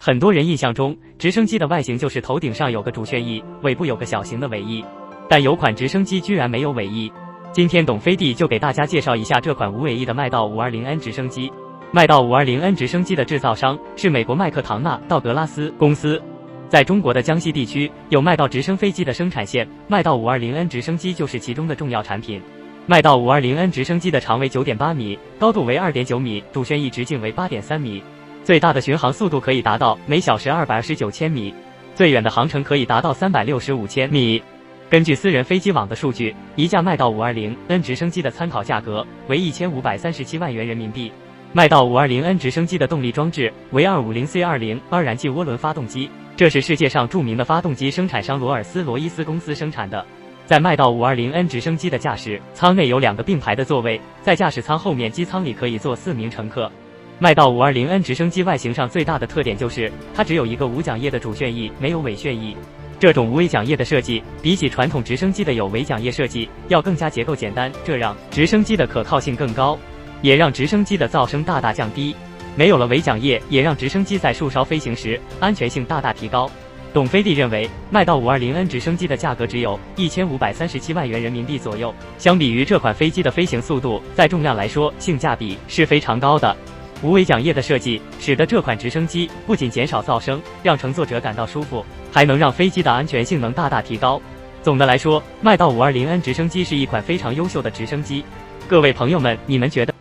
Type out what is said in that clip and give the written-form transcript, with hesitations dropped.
很多人印象中，直升机的外形就是头顶上有个主旋翼，尾部有个小型的尾翼，但有款直升机居然没有尾翼。今天董飞弟就给大家介绍一下这款无尾翼的麦道 520N 直升机。麦道 520N 直升机的制造商是美国麦克唐纳道格拉斯公司，在中国的江西地区有麦道直升飞机的生产线，麦道 520N 直升机就是其中的重要产品。麦道 520N 直升机的长为 9.8 米，高度为 2.9 米，主旋翼直径为 8.3 米，最大的巡航速度可以达到每小时229千米，最远的航程可以达到365千米。根据私人飞机网的数据，一架麦道 520N 直升机的参考价格为1537万元人民币。麦道 520N 直升机的动力装置为 250C20 2燃气涡轮发动机，这是世界上著名的发动机生产商罗尔斯罗伊斯公司生产的。在麦道 520N 直升机的驾驶舱内有2个并排的座位，在驾驶舱后面机舱里可以坐4名乘客。麦道 520N 直升机外形上最大的特点就是它只有一个无桨叶的主旋翼，没有尾旋翼。这种无尾桨叶的设计比起传统直升机的有尾桨叶设计要更加结构简单，这让直升机的可靠性更高，也让直升机的噪声大大降低。没有了尾桨叶，也让直升机在树梢飞行时安全性大大提高。董飞弟认为，麦道 520N 直升机的价格只有1537万元人民币左右，相比于这款飞机的飞行速度，在重量来说，性价比是非常高的。无尾桨叶的设计使得这款直升机不仅减少噪声，让乘坐者感到舒服，还能让飞机的安全性能大大提高。总的来说，麦道 520N 直升机是一款非常优秀的直升机。各位朋友们，你们觉得